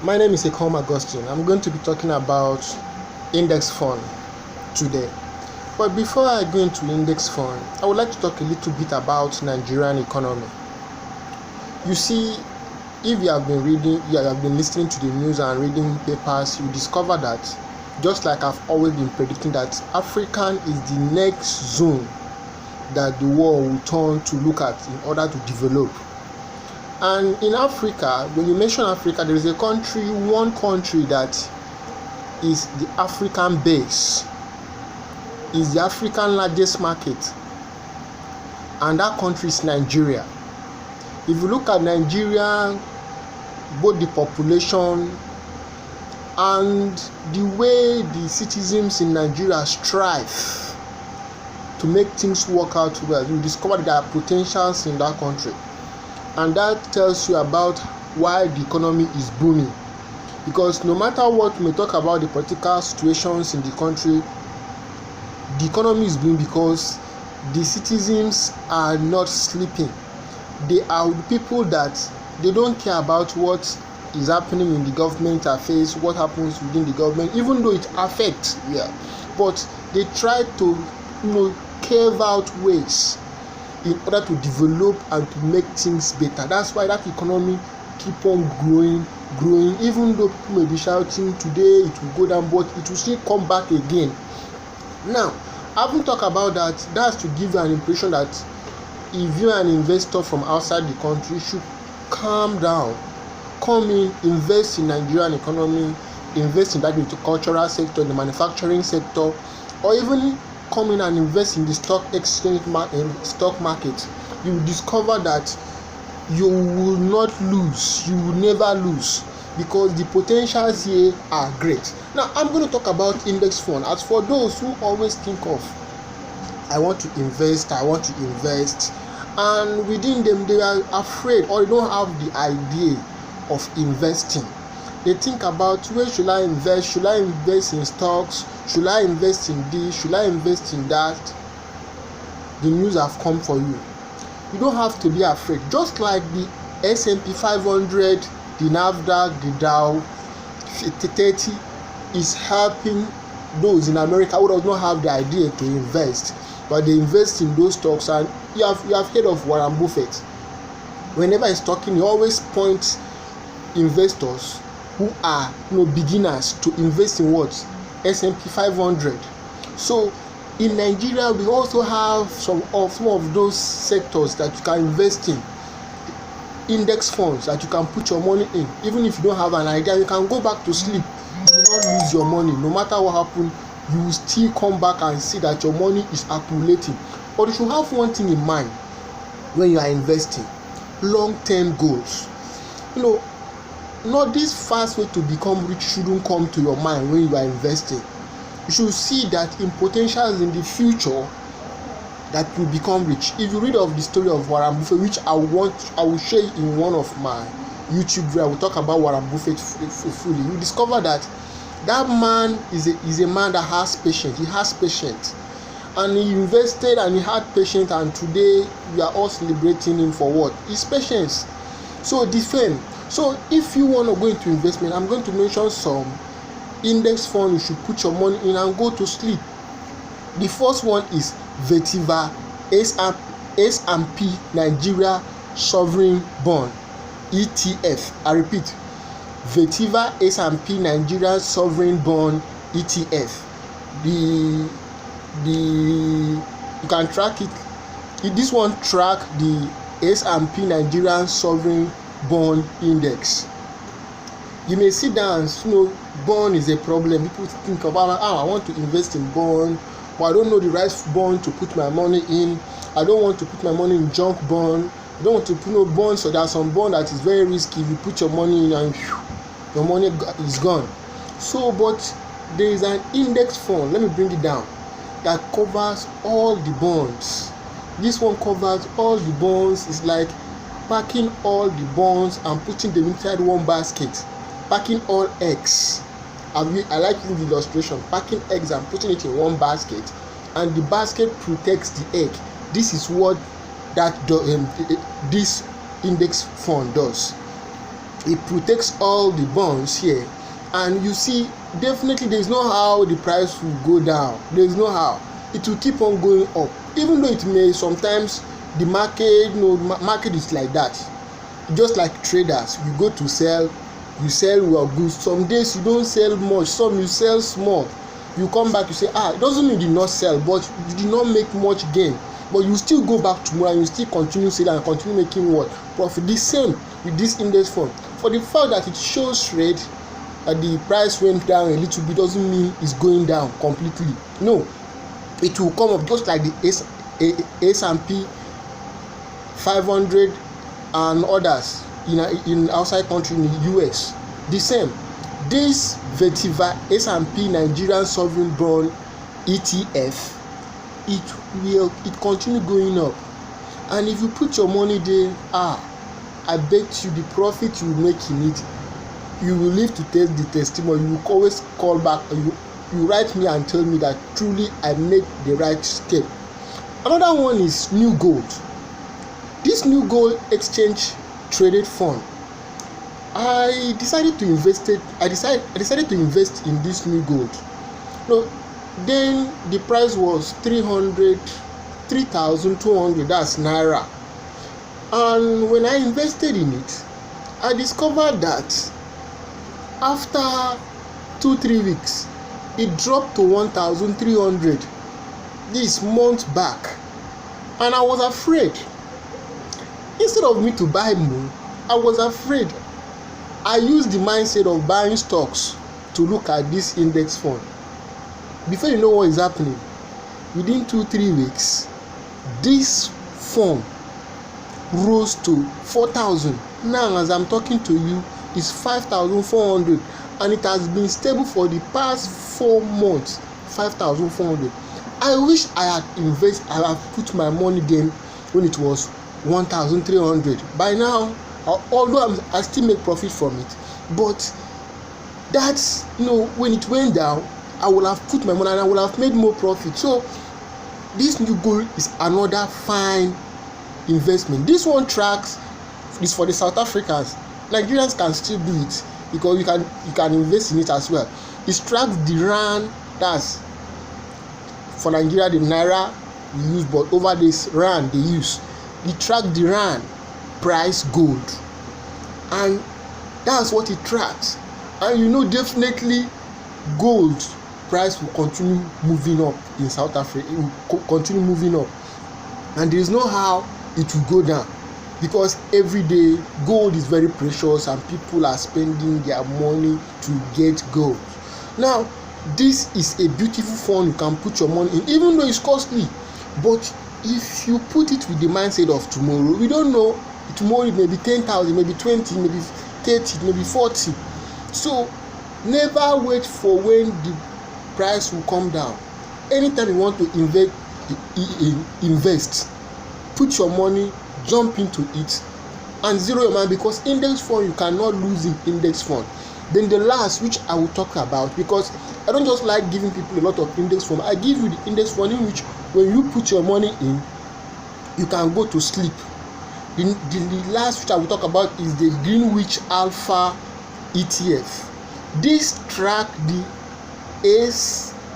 My name is Ekom Augustine. I'm going to be talking about index fund today. But before I go into index fund, I would like to talk a little bit about Nigerian economy. You see, if you have been listening to the news and reading papers, you discover that, just like I've always been predicting, that African is the next zone that the world will turn to look at in order to develop. And in Africa, when you mention Africa, there is one country that is the African base, is the African largest market, and that country is Nigeria. If you look at Nigeria, both the population and the way the citizens in Nigeria strive to make things work out well, you discover that there are potentials in that country. And that tells you about why the economy is booming. Because no matter what we may talk about the political situations in the country, the economy is booming because the citizens are not sleeping. They are the people that they don't care about what is happening in the government affairs, what happens within the government, even though it affects, but they try to carve out ways in order to develop and to make things better. That's why that economy keep on growing, even though people may be shouting today it will go down, but it will still come back again. Now, having talked about that, that's to give you an impression that if you're an investor from outside the country, you should calm down, come in, invest in Nigerian economy, invest in that agricultural sector, the manufacturing sector, or even come in and invest in the stock market. You will discover that you will not lose, you will never lose, because the potentials here are great. Now, I'm going to talk about index fund. As for those who always think of, I want to invest, and within them they are afraid or they don't have the idea of investing. They think about, where should I invest? Should I invest in stocks? Should I invest in this? Should I invest in that? The news have come for you. You don't have to be afraid. Just like the S&P 500, the NASDAQ, the Dow 30 is helping those in America who does not have the idea to invest, but they invest in those stocks. And you have heard of Warren Buffett. Whenever he's talking, he always points investors who are beginners to invest in what? S&P 500. So in Nigeria, we also have some of those sectors that you can invest in, index funds that you can put your money in. Even if you don't have an idea, you can go back to sleep, you will not lose your money. No matter what happens, you will still come back and see that your money is accumulating. But you should have one thing in mind when you are investing: long-term goals. Not this fast way to become rich shouldn't come to your mind when you are investing. You should see that in potentials in the future that will become rich. If you read of the story of Warren Buffett, which I will share in one of my YouTube videos, I will talk about Warren Buffett fully. You discover that man is a man that has patience. He has patience, and he invested and he had patience, and today we are all celebrating him for what? His patience. So the fame. So if you want to go into investment, I'm going to mention some index fund you should put your money in and go to sleep. The first one is Vetiva S&P Nigeria Sovereign Bond ETF. I repeat, Vetiva S&P Nigeria Sovereign Bond ETF. You can track it. This one track the S&P Nigerian Sovereign Bond Index. You may sit down and bond is a problem. People think about, I want to invest in bond, but I don't know the right bond to put my money in. I don't want to put my money in junk bond. I don't want to put bond. So there's some bond that is very risky. If you put your money in and your money is gone. So, but there is an index fund. Let me bring it down. That covers all the bonds. This one covers all the bonds. It's like packing all the bonds and putting them inside one basket. Packing all eggs. I like using the illustration. Packing eggs and putting it in one basket, and the basket protects the egg. This is what this index fund does. it protects all the bonds here, and you see definitely there is no how the price will go down. There is no how. It will keep on going up, even though it may sometimes the market, market is like that. Just like traders, you go to sell, you sell your goods. Some days you don't sell much, some you sell small. You come back, you say, it doesn't mean you did not sell, but you did not make much gain. But you still go back tomorrow and you still continue selling and continue making what? Profit. The same with this index fund. For the fact that it shows red, the price went down a little bit, doesn't mean it's going down completely. No, it will come up just like the S&P 500 and others in outside country, in the US. The same. This Vetiva S&P Nigerian Sovereign Bond ETF, it continue going up. And if you put your money there, I bet you the profit you will make in it, you will live to tell the testimony. You will always call back, or you write me and tell me that truly I made the right step. Another one is New Gold. This New Gold exchange traded fund, I decided to invest in this New Gold. Then the price was 3,200, that's naira. And when I invested in it, I discovered that after 2-3 weeks, it dropped to 1,300 this month back, and I was afraid. Instead of me to buy more, I was afraid. I used the mindset of buying stocks to look at this index fund. Before you know what is happening, within 2-3 weeks, this fund rose to 4,000. Now, as I'm talking to you, it's 5,400, and it has been stable for the past 4 months. 5,400. I wish I had put my money then when it was 1,300. By now, although I still make profit from it, but that's, when it went down, I would have put my money and I would have made more profit. So this New Gold is another fine investment. This one tracks, is for the South Africans. Nigerians can still do it because you can invest in it as well. It tracks the rand. That's for Nigeria, the naira we use, but over this rand they use. It tracks the rand price gold, and that's what it tracks. And definitely gold price will continue moving up in South Africa. It will continue moving up, and there is no how it will go down, because every day gold is very precious and people are spending their money to get gold. Now, this is a beautiful fund you can put your money in, even though it's costly. But if you put it with the mindset of tomorrow, we don't know, tomorrow it may be 10,000, maybe 20, maybe 30, maybe 40. So never wait for when the price will come down. Anytime you want to invest, put your money, jump into it, and zero your mind, because index fund, you cannot lose in index fund. Then the last, which I will talk about, because I don't just like giving people a lot of index fund. I give you the index fund in which when you put your money in, you can go to sleep. The last which I will talk about is the Greenwich Alpha ETF. This track the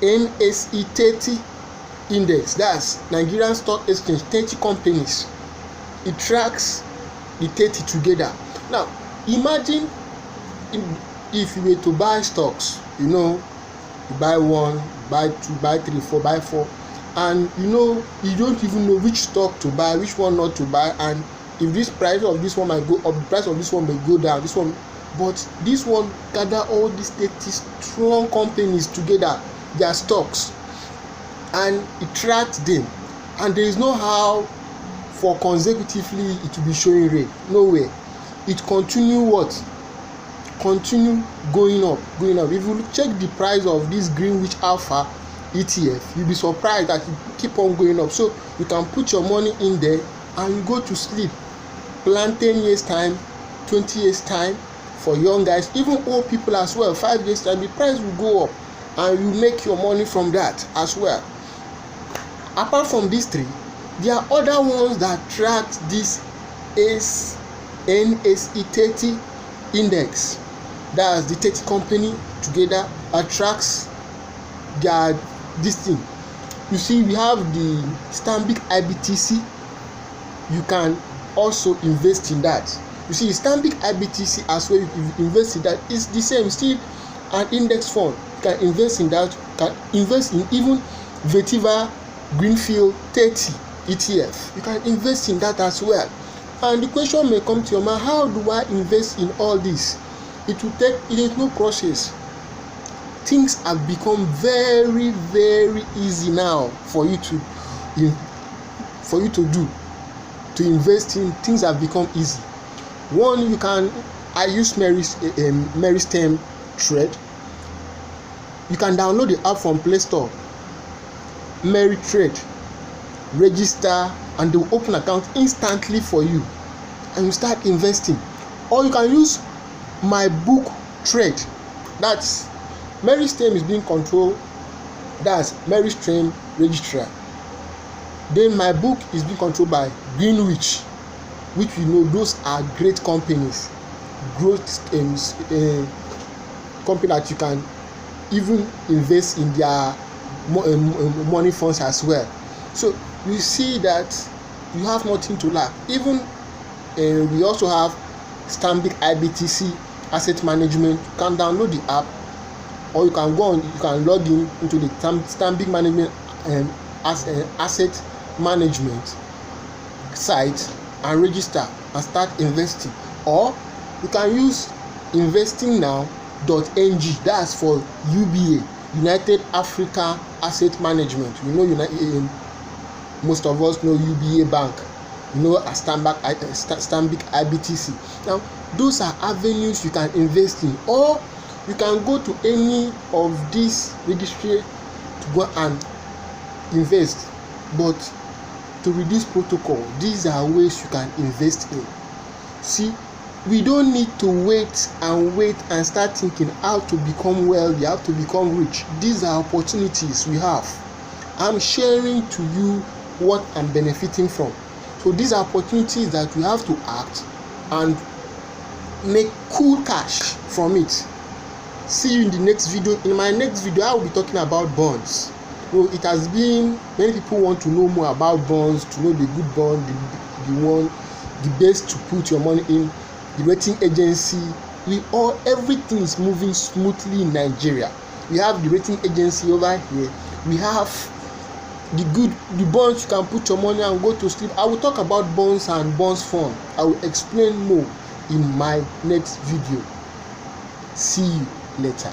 NSE 30 index, that's Nigerian Stock Exchange, 30 companies. It tracks the 30 together. Now, imagine if you were to buy stocks, you buy 1, buy 2, buy 3, 4, buy 4, and you don't even know which stock to buy, which one not to buy, and if this price of this one might go up, the price of this one may go down, this one, but this one gather all these 30 strong companies together, their stocks, and it tracks them, and there is no how for consecutively it will be showing red. No way. It continue going up. If you check the price of this Greenwich Alpha ETF, you'll be surprised that it keep on going up. So you can put your money in there and you go to sleep. Plan 10 years time, 20 years time for young guys, even old people as well. 5 years time, the price will go up and you make your money from that as well. Apart from these three, there are other ones that track this NSE 30 index, that's the 30 company together attracts their this thing. You see, we have the Stanbic IBTC. You can also invest in that. You see, Stanbic IBTC as well, if you invest in that, it's the same, still an index fund. You can invest in that. You can invest in even Vetiva Greenfield 30 ETF. You can invest in that as well. And the question may come to your mind, how do I invest in all this? It is no process. Things have become very, very easy now for you to do, to invest in. Things have become easy. One, I use Meristem Trade. You can download the app from Play Store. Meritrade, register, and they will open account instantly for you, and you start investing. Or you can use My Book Trade. That's Meristem is being controlled. That's Meristem Registrar. Then My Book is being controlled by Greenwich, which we know those are great companies, company that you can even invest in their money funds as well. So you see that you have nothing to lack. Even we also have Stanbic IBTC Asset Management. You can download the app, or you can go on. You can log in into the Stanbic Management Asset Management site and register and start investing. Or you can use investingnow.ng. That's for UBA, United Africa Asset Management. You know, most of us know UBA Bank. You know, a Stanbic IBTC. Now, those are avenues you can invest in. Or you can go to any of these registry to go and invest. But to reduce protocol, these are ways you can invest in. See, we don't need to wait and start thinking how to become wealthy, how to become rich. These are opportunities we have. I'm sharing to you what I'm benefiting from. So these are opportunities that we have to act and make cool cash from it. See you in the next video. In my next video, I will be talking about bonds. So it has been, many people want to know more about bonds, to know the good bond, the best to put your money in, the rating agency. Everything is moving smoothly in Nigeria. We have the rating agency over here. We have the bonds you can put your money and go to sleep. I will talk about bonds and bonds fund. I will explain more in my next video. See you later.